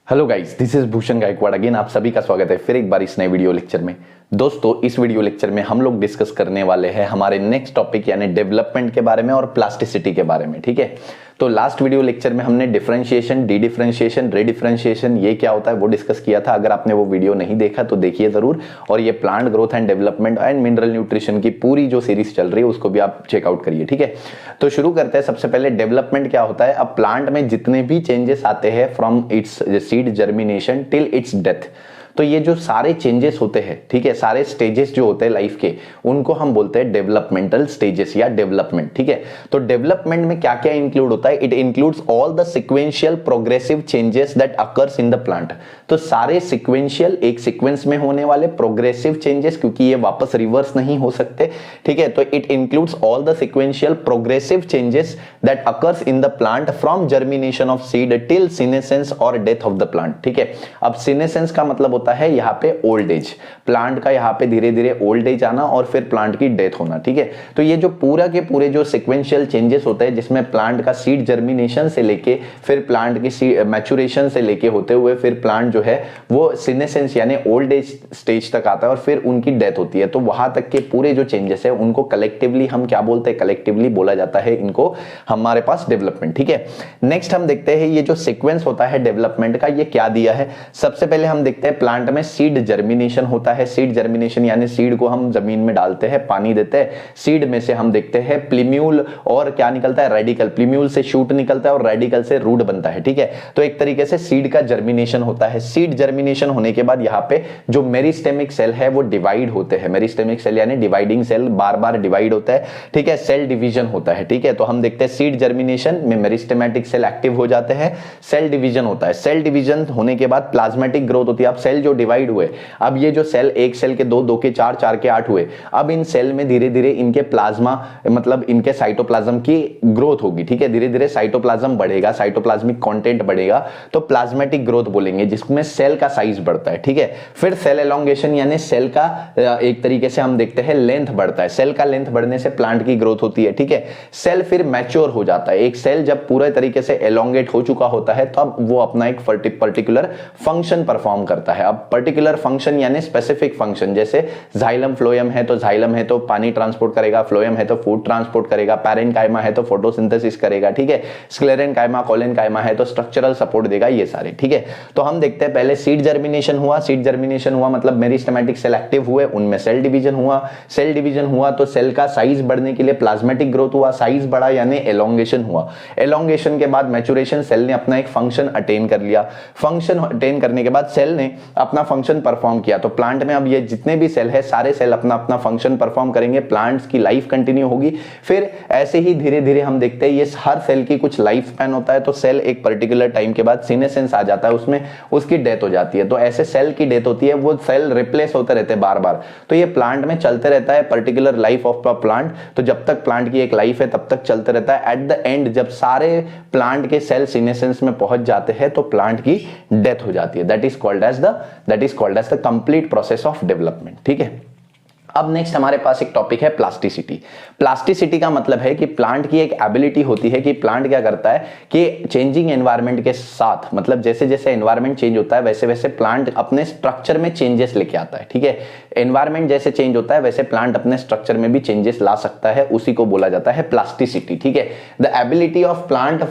Hello guys, this is Bhushan Gaikwad again. आप सभी का स्वागत है फिर एक बार इस नए वीडियो लेक्चर में। दोस्तों, इस वीडियो लेक्चर में हम लोग डिस्कस करने वाले हैं हमारे नेक्स्ट टॉपिक यानी डेवलपमेंट के बारे में और प्लास्टिसिटी के बारे में। ठीक है, तो लास्ट वीडियो लेक्चर में हमने डिफरेंशिएशन, डी डिफरेंशिएशन, रेडिफरेंशिएशन ये क्या होता है वो डिस्कस किया था। अगर आपने वो वीडियो नहीं देखा तो देखिए जरूर। और ये plant growth and development and mineral nutrition की पूरी जो सीरीज चल रही है उसको भी आप चेकआउट करिए। ठीक है, तो शुरू करते हैं। सबसे पहले डेवलपमेंट क्या होता है। अब प्लांट में जितने भी चेंजेस आते हैं from its seed germination till it's death, तो ये जो सारे चेंजेस होते हैं, ठीक है, सारे स्टेजेस जो होते हैं लाइफ के, उनको हम बोलते हैं डेवलपमेंटल स्टेजेस या डेवलपमेंट। ठीक है, तो डेवलपमेंट में क्या क्या इंक्लूड होता है। It includes all the sequential progressive changes that occurs in the plant. तो सारे सिक्वेंशियल, एक सीक्वेंस में होने वाले प्रोग्रेसिव चेंजेस, क्योंकि ये वापस रिवर्स नहीं हो सकते। ठीक है, तो it includes all the sequential progressive changes that occurs in the plant from germination of seed till senescence और डेथ ऑफ द प्लांट। ठीक है, अब सीनेसेंस का मतलब होता है यहाँ पे ओल्ड एज, प्लांट का यहाँ पे धीरे धीरे ओल्ड एज आना और फिर प्लांट की डेथ होना। ठीक है, तो ये जो पूरा के पूरे जो सिक्वेंशियल चेंजेस होते हैं, जिसमें प्लांट का सीड जर्मिनेशन से लेके फिर प्लांट की मैच्योरेशन से लेके होते हुए फिर प्लांट जो है वो सीनेसेंस यानी ओल्ड एज स्टेज तक आता है और फिर उनकी डेथ होती है। तो वहां तक के पूरे जो चेंजेस है उनको कलेक्टिवली हम क्या बोलते हैं, कलेक्टिवली बोला जाता है इनको हमारे पास डेवलपमेंट। ठीक है, नेक्स्ट हम देखते हैं ये जो सीक्वेंस होता है डेवलपमेंट का, ये क्या दिया है। सबसे पहले हम देखते हैं प्लांट में सीड जर्मिनेशन होता है। सीड जर्मिनेशन यानी सीड को हम जमीन में डालते हैं, पानी देते हैं, सीड में से हम देखते हैं प्लीम्यूल और क्या निकलता है, रेडिकल। प्लीम्यूल से शूट निकलता है और रेडिकल से रूट बनता है। ठीक है, तो एक तरीके से सीड का जर्मिनेशन होता है। सीड जर्मिनेशन होने के बाद यहाँ पे जो मेरिस्टेमिक सेल है वो डिवाइड होते हैं। मेरिस्टेमिक सेल यानी डिवाइडिंग सेल बार बार डिवाइड होता है। ठीक है, सेल डिवीजन होता है। ठीक है, तो हम देखते हैं सीड जर्मिनेशन में मेरिस्टेमेटिक सेल एक्टिव हो जाते हैं, सेल डिवीजन होता है। सेल डिवीजन होने के बाद प्लाज्मेटिक ग्रोथ होती है। अब सेल जो डिवाइड हुए, अब ये जो सेल, एक सेल के दो, दो के चार, चार के 8 हुए, अब इन सेल में धीरे धीरे इनके प्लाज्मा मतलब इनके साइटोप्लाज्म की ग्रोथ होगी। ठीक है, धीरे धीरे साइटोप्लाज्म बढ़ेगा, साइटोप्लाज्मिक कंटेंट बढ़ेगा, तो प्लाज्मेटिक ग्रोथ बोलेंगे, जिसमें सेल का साइज बढ़ता है। ठीक है, फिर सेल एलोंगेशन यानी सेल का एक तरीके से हम देखते हैं लेंथ बढ़ता है। सेल का लेंथ बढ़ने से प्लांट की ग्रोथ होती है। ठीक है, सेल फिर मैच्योर हो जाता है। एक सेल जब पूरे तरीके से एलोंगेट हो चुका होता है तो अब वो अपना एक पर्टिकुलर फंक्शन परफॉर्म करता है। अब पर्टिकुलर फंक्शन यानी स्पेसिफिक फंक्शन, जैसे जाइलम फ्लोएम है तो जाइलम है तो पानी ट्रांसपोर्ट करेगा, फ्लोएम है तो फूड ट्रांसपोर्ट करेगा, पैरेन्काइमा है तो फोटोसिंथेसिस करेगा। ठीक है, स्क्लेरेन्काइमा, कोलेन्काइमा है तो स्ट्रक्चरल सपोर्ट देगा, ये सारे। ठीक है, तो हम देखते हैं पहले सीड जर्मिनेशन हुआ। सीड जर्मिनेशन हुआ मतलब मेरिस्टेमेटिक सेल एक्टिव हुए, उनमें सेल डिवीजन हुआ। सेल डिवीजन हुआ तो सेल का साइज बढ़ने के लिए प्लाज्मेटिक ग्रोथ हुआ, साइज बढ़ा यानी एलोंगेशन हुआ। एलोंगेशन के बाद मैच्योरेशन, सेल ने अपना एक फंक्शन अटेन कर लिया। फंक्शन अटेन करने के बाद सेल ने अपना फंक्शन परफॉर्म किया। तो प्लांट में अब ये जितने भी सेल है सारे सेल अपना अपना फंक्शन परफॉर्म करेंगे, प्लांट्स की लाइफ कंटिन्यू होगी। फिर ऐसे ही धीरे धीरे हम देखते हैं ये हर सेल की कुछ लाइफ स्पैन होता है, तो सेल एक पर्टिकुलर टाइम के बाद सीनेसेंस आ जाता है, उसमें उसकी डेथ हो जाती है। तो ऐसे सेल की डेथ होती है, वो सेल रिप्लेस होते रहते हैं बार बार। तो ये प्लांट में चलते रहता है, पर्टिकुलर लाइफ ऑफ प्लांट। तो जब तक प्लांट की एक लाइफ है तब तक चलते रहता है। एट द एंड जब सारे प्लांट के सेल सीनेसेंस में पहुंच जाते हैं तो प्लांट की डेथ हो जाती है। That is called as the complete process of development. ठीक है, अब नेक्स्ट हमारे पास एक टॉपिक है प्लास्टिसिटी। प्लास्टिसिटी का मतलब है कि प्लांट की एक एबिलिटी होती है कि प्लांट क्या करता है कि चेंजिंग एनवायरनमेंट के साथ, मतलब जैसे जैसे एनवायरनमेंट चेंज होता है वैसे वैसे प्लांट अपने स्ट्रक्चर में चेंजेस लेके आता है। ठीक है, एनवायरनमेंट जैसे चेंज होता है वैसे प्लांट अपने स्ट्रक्चर में भी चेंजेस ला सकता है, उसी को बोला जाता है प्लास्टिसिटी। ठीक है, the ability of plant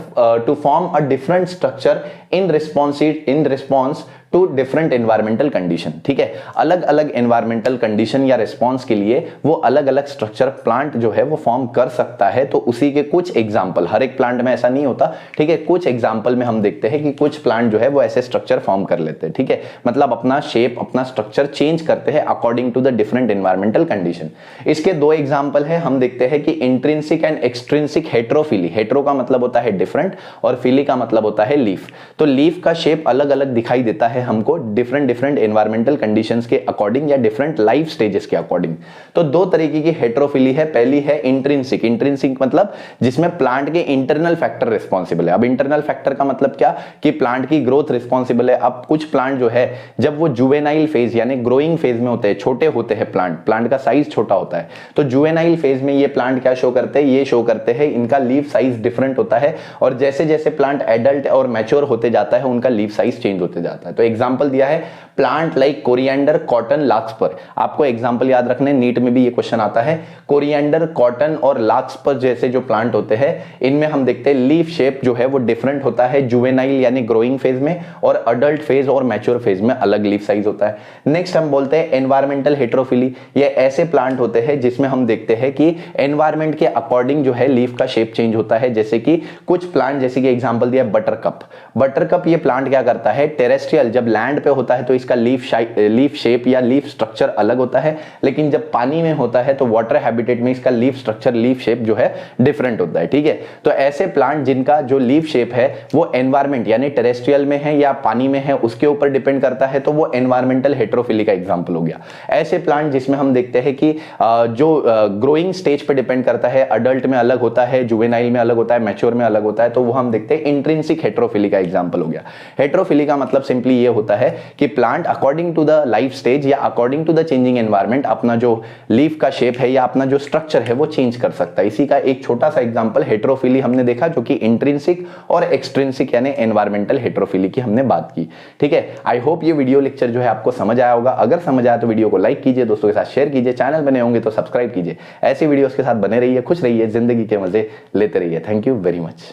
to form a different structure in response to different environmental condition. ठीक है, अलग अलग एनवायरमेंटल कंडीशन या रिस्पॉन्स के लिए वो अलग अलग स्ट्रक्चर प्लांट जो है वो फॉर्म कर सकता है। तो उसी के कुछ एग्जांपल, हर एक प्लांट में ऐसा नहीं होता। ठीक है, कुछ एग्जांपल में हम देखते हैं कि कुछ प्लांट जो है वो ऐसे स्ट्रक्चर फॉर्म कर लेते हैं। ठीक है, मतलब अपना शेप, अपना स्ट्रक्चर चेंज करते हैं according to the different environmental condition. इसके दो एग्जांपल है, हम देखते हैं कि intrinsic and extrinsic heterophylly. Hetero का मतलब होता है डिफरेंट और फिली का मतलब होता है लीफ। तो लीफ का शेप अलग अलग दिखाई देता है हमको डिफरेंट डिफरेंट एनवायरमेंटल कंडीशंस के अकॉर्डिंग या डिफरेंट लाइफ स्टेजेस के अकॉर्डिंग। तो दो तरीके की हेट्रोफिली है। पहली है इंट्रिंसिक। इंट्रिंसिक मतलब जिसमें प्लांट के इंटरनल फैक्टर रिस्पॉन्सिबल है। अब इंटरनल फैक्टर का मतलब क्या कि प्लांट की ग्रोथ रिस्पॉन्सिबल है। अब कुछ प्लांट जो है जब वो जुवेनाइल फेज यानी ग्रोइंग फेज में होते हैं, छोटे होते हैं, प्लांट का साइज छोटा होता है, तो जुवेनाइल फेज में ये प्लांट क्या शो करते हैं, ये शो करते हैं इनका लीफ साइज डिफरेंट होता है, और जैसे जैसे प्लांट एडल्ट और मैच्योर होते जाता है उनका लीफ साइज चेंज होते जाता है। तो एग्जांपल दिया है प्लांट लाइक कोरिएंडर, कॉटन, लार्कस्पर। आपको एग्जांपल याद रखने, नीट में भी ये क्वेश्चन आता है। कोरिएंडर, कॉटन और लार्कस्पर जैसे जो प्लांट होते हैं इनमें हम देखते हैं लीफ शेप जो है वो डिफरेंट होता है, जुवेनाइल यानी ग्रोइंग फेज में, और अडल्ट फेज और मैच्योर फेज में अलग लीफ साइज होता है। नेक्स्ट हम बोलते हैं एनवायरमेंटल हेट्रोफिली। ये ऐसे प्लांट होते हैं जिसमें हम देखते हैं कि एनवायरमेंट के अकॉर्डिंग जो है लीफ का शेप चेंज होता है। जैसे कि कुछ प्लांट, जैसे कि एग्जांपल दिया बटरकप। बटरकप ये प्लांट क्या करता है, टेरेस्ट्रियल जब लैंड पे होता है तो इसका लीफ शेप या लीफ स्ट्रक्चर अलग होता है, लेकिन जब पानी में होता है तो वाटर हैबिटेट में इसका लीफ स्ट्रक्चर, लीफ शेप जो है डिफरेंट होता है। ठीक है, तो ऐसे प्लांट जिनका जो लीफ शेप है वो एनवायरमेंट यानी टेरेस्ट्रियल में है या पानी में है उसके ऊपर डिपेंड करता है, तो वो एनवायरमेंटल हेट्रोफिली का एग्जांपल हो गया। ऐसे प्लांट जिसमें हम देखते हैं कि जो ग्रोइंग स्टेज पे डिपेंड करता है, अडल्ट में अलग होता है, जुवेनाइल में अलग होता है, मैच्योर में अलग होता है, तो वो हम देखते हैं इंट्रिंसिक हेट्रोफिली का एग्जांपल हो गया। हेट्रोफिली का मतलब सिंपली ये होता है कि plant according to the life stage या according to the changing environment अपना जो लीफ का शेप है या अपना जो स्ट्रक्चर है वो चेंज कर सकता है। इसी का एक छोटा सा एग्जांपल हेट्रोफिली हमने देखा, जो कि इंट्रिंसिक और एक्सट्रिंसिक यानी एनवायरमेंटल हेट्रोफिली की हमने बात की। ठीक है, आई होप ये वीडियो लेक्चर जो है आपको समझ आया होगा। अगर समझ आया तो वीडियो को लाइक कीजिए, दोस्तों के साथ शेयर कीजिए, चैनल बने होंगे तो सब्सक्राइब कीजिए। ऐसी वीडियोस के साथ बने रहिए, खुश रहिए, जिंदगी के मजे लेते रहिए। Thank you very much.